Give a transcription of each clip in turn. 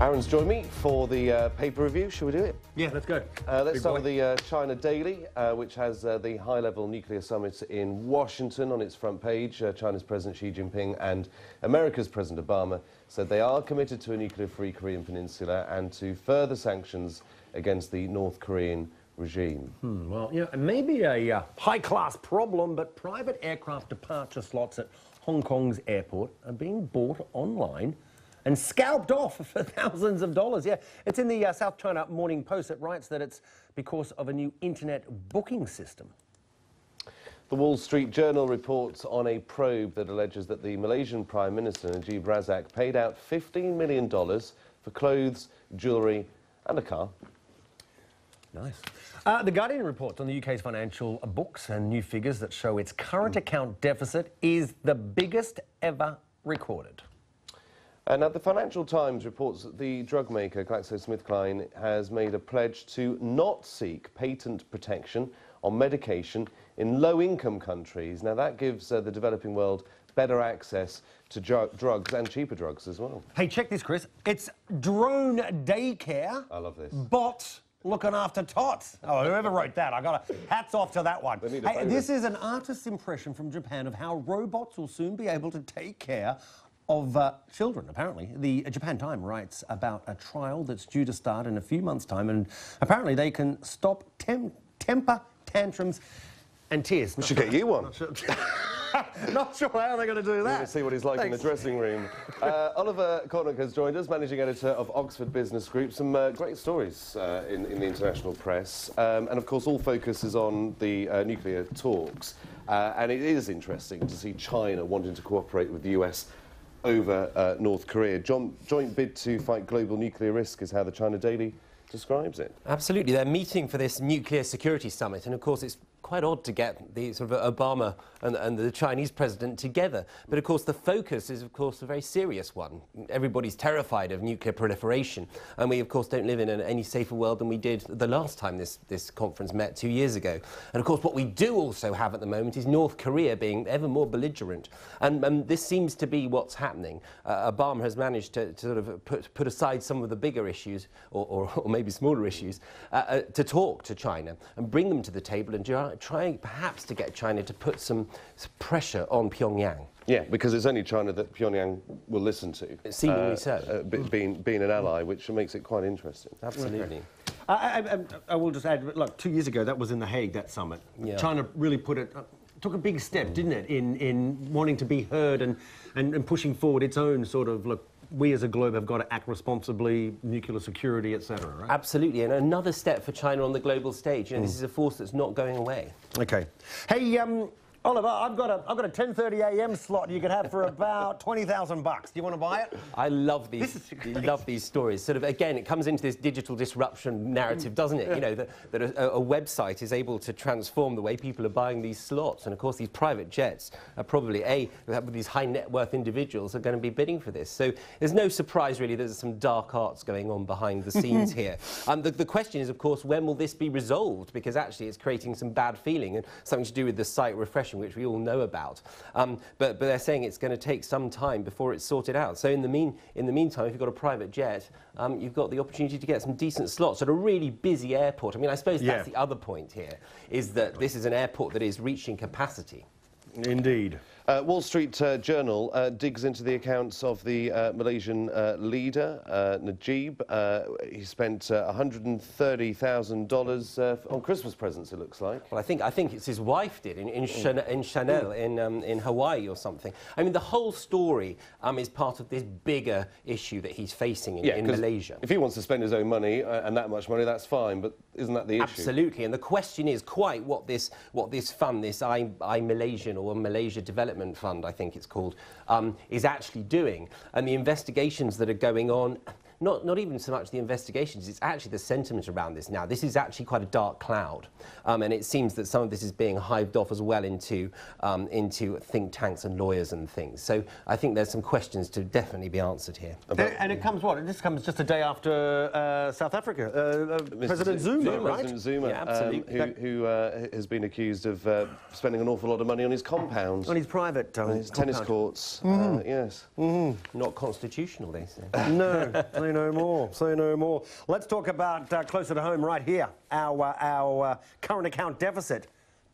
Aaron's joined me for the paper review. Shall we do it? Yeah, let's go. Let's start with the China Daily, which has the high-level nuclear summit in Washington on its front page. China's President Xi Jinping and America's President Obama said they are committed to a nuclear-free Korean peninsula and to further sanctions against the North Korean regime. Well, you know, it may be a high-class problem, but private aircraft departure slots at Hong Kong's airport are being bought online and scalped off for thousands of dollars. Yeah, it's in the South China Morning Post. It writes that it's because of a new internet booking system. The Wall Street Journal reports on a probe that alleges that the Malaysian Prime Minister, Najib Razak, paid out $15 million for clothes, jewellery and a car. Nice. The Guardian reports on the UK's financial books and new figures that show its current account deficit is the biggest ever recorded. Now, the Financial Times reports that the drug maker GlaxoSmithKline has made a pledge to not seek patent protection on medication in low-income countries. Now, that gives the developing world better access to drugs and cheaper drugs as well. Hey, check this, Chris. It's drone daycare. I love this. But looking after tots. Oh, whoever wrote that, I got hats off to that one. Hey, this is an artist's impression from Japan of how robots will soon be able to take care of children, apparently. The Japan Times writes about a trial that's due to start in a few months' time, and apparently they can stop temper tantrums and tears. We should get you one. Not sure how they're going to do that. We're going to see what he's like in the dressing room. Oliver Cornock has joined us, managing editor of Oxford Business Group. Some great stories in the international press. And, of course, all focus is on the nuclear talks. And it is interesting to see China wanting to cooperate with the US over North Korea. Joint bid to fight global nuclear risk is how the China Daily describes it. Absolutely. They're meeting for this nuclear security summit, and of course it's quite odd to get the sort of Obama and the Chinese president together. But of course the focus is of course a very serious one. Everybody's terrified of nuclear proliferation, and we of course don't live in any safer world than we did the last time this conference met 2 years ago. And of course what we do also have at the moment is North Korea being ever more belligerent, and this seems to be what's happening. Obama has managed to sort of put aside some of the bigger issues, or maybe smaller issues, to talk to China and bring them to the table and trying perhaps to get China to put some pressure on Pyongyang. Yeah, because it's only China that Pyongyang will listen to. Seemingly so. Being an ally, which makes it quite interesting. Absolutely. I will just add, look, 2 years ago, that was in The Hague, that summit. Yeah. China really took a big step, didn't it, in wanting to be heard and pushing forward its own sort of, look, we as a globe have got to act responsibly, nuclear security, etc. Right? Absolutely, and another step for China on the global stage. You know, this is a force that's not going away. Okay. Hey, Oliver, I've got a 10:30 a.m. slot you could have for about $20,000. Do you want to buy it? I love these. Love these stories. Sort of again, it comes into this digital disruption narrative, doesn't it? You know that a website is able to transform the way people are buying these slots, and of course these private jets are probably these high net worth individuals are going to be bidding for this. So there's no surprise really. There's some dark arts going on behind the scenes here. The question is, of course, when will this be resolved? Because actually, it's creating some bad feeling and something to do with the site refreshing, which we all know about, but they're saying it's going to take some time before it's sorted out. So in the meantime, if you've got a private jet, you've got the opportunity to get some decent slots at a really busy airport. I mean, I suppose that's the other point here, is that this is an airport that is reaching capacity. Indeed. Wall Street Journal digs into the accounts of the Malaysian leader, Najib. He spent $130,000 on Christmas presents, it looks like. Well, I think it's his wife did in Chanel in Hawaii or something. I mean, the whole story is part of this bigger issue that he's facing in Malaysia. If he wants to spend his own money and that much money, that's fine. But isn't that the issue? Absolutely. And the question is quite what this fund, this Malaysian or Malaysia Development Fund, I think it's called, is actually doing. And the investigations that are going on, not even so much the investigations, it's actually the sentiment around this now. This is actually quite a dark cloud, and it seems that some of this is being hived off as well into think tanks and lawyers and things. So I think there's some questions to definitely be answered here. And it comes what? This comes just a day after South Africa, President Zuma, right? President Zuma, yeah, absolutely. who has been accused of spending an awful lot of money on his compound. On his private his tennis courts, yes. Not constitutional, they say. No. Say no more. Say no more. Let's talk about closer to home right here. Our current account deficit.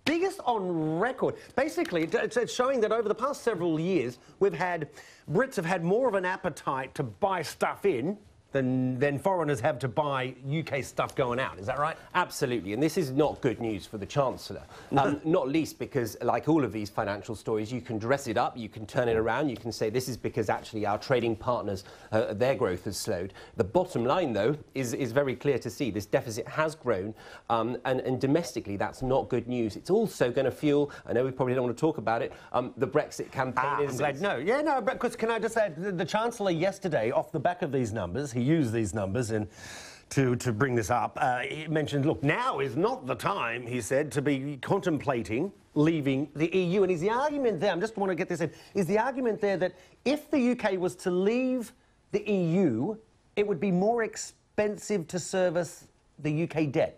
Biggest on record. Basically, it's showing that over the past several years, Brits have had more of an appetite to buy stuff in than foreigners have to buy UK stuff going out. Is that right? Absolutely, and this is not good news for the Chancellor. Not least because, like all of these financial stories, you can dress it up, you can turn it around, you can say this is because actually our trading partners, their growth has slowed. The bottom line, though, is very clear to see. This deficit has grown, and domestically that's not good news. It's also going to fuel, I know we probably don't want to talk about it, the Brexit campaign. I'm glad, no. Yeah, no, because can I just add, the Chancellor yesterday, off the back of these numbers, he used these numbers to bring this up. He mentioned, look, now is not the time, he said, to be contemplating leaving the EU. And is the argument there, I just want to get this in, is the argument there that if the UK was to leave the EU, it would be more expensive to service the UK debt?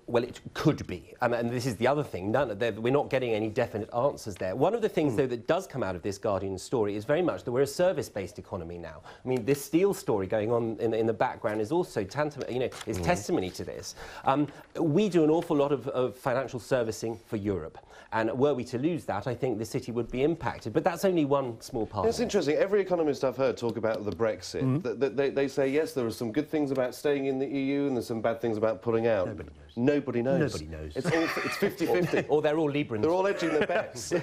Well, it could be, and this is the other thing. We're not getting any definite answers there. One of the things, though, that does come out of this Guardian story is very much that we're a service-based economy now. I mean, this steel story going on in the background is also tantamount, is testimony to this. We do an awful lot of financial servicing for Europe, and were we to lose that, I think the city would be impacted. But that's only one small part. It's interesting. Every economist I've heard talk about the Brexit. They say yes, there are some good things about staying in the EU, and there's some bad things about pulling out. Nobody knows. Nobody knows. It's 50-50. Or they're all Librans. They're all edging their bets.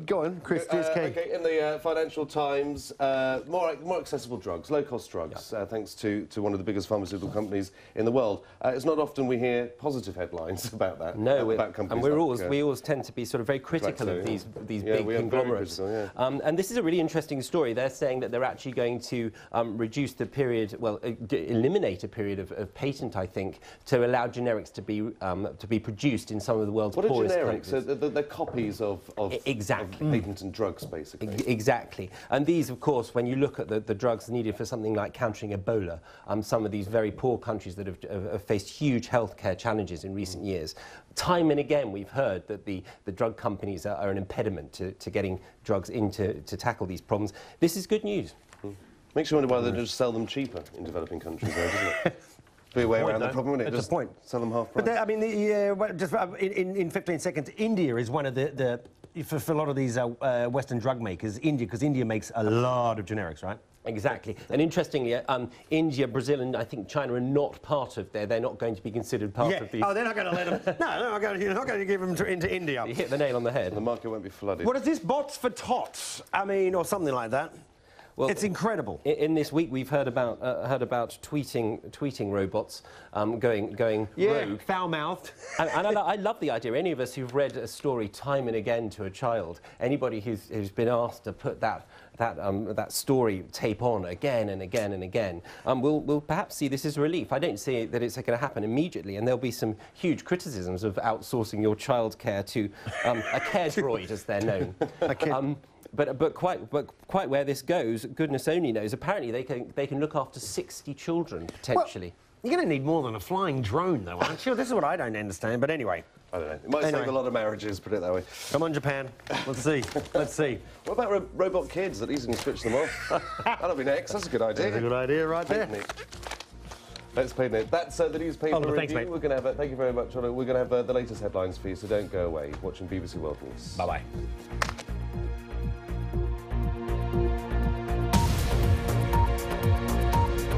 Go on, Chris. Okay, in the Financial Times, more accessible drugs, low-cost drugs, thanks to one of the biggest pharmaceutical companies in the world. It's not often we hear positive headlines about that. No, about companies and we always tend to be sort of very critical of these big conglomerates. And this is a really interesting story. They're saying that they're actually going to reduce the period, eliminate a period of patent, I think, to allow generics to be produced in some of the world's poorest countries. What are generics? So they're copies of patented drugs, basically. Exactly. And these, of course, when you look at the drugs needed for something like countering Ebola, some of these very poor countries that have faced huge healthcare challenges in recent years, time and again we've heard that the drug companies are an impediment to getting drugs in to tackle these problems. This is good news. Makes you wonder why they just sell them cheaper in developing countries, though, doesn't it? Be a way around the problem, wouldn't it? That's the point. Sell them half price. But I mean, just in 15 seconds, India is one of for a lot of these Western drug makers, because India makes a lot of generics, right? Exactly. And interestingly, India, Brazil and I think China are not part of they're not going to be considered part of these. Oh, they're not going to let them. No, you're not going to give them into India. You hit the nail on the head. And the market won't be flooded. What is this, bots for tots? I mean, or something like that. Well, it's incredible. In this week, we've heard about tweeting robots going rogue, foul-mouthed. and I love the idea. Any of us who've read a story time and again to a child, anybody who's been asked to put that story tape on again and again and again, will perhaps see this as a relief. I don't see that it's going to happen immediately, and there'll be some huge criticisms of outsourcing your childcare to a care droid, as they're known. But quite where this goes, goodness only knows. Apparently, they can look after 60 children potentially. Well, you're going to need more than a flying drone, though, aren't you? This is what I don't understand. But anyway, I don't know. It might save a lot of marriages. Put it that way. Come on, Japan. Let's see. Let's see. What about robot kids? At least you can switch them off. That'll be next. That's a good idea. That's a good idea, right there. Let's pay it. That's the newspaper review. Thanks, mate. We're going to have. Thank you very much, Oliver. We're going to have the latest headlines for you. So don't go away. Watching BBC World News. Bye bye.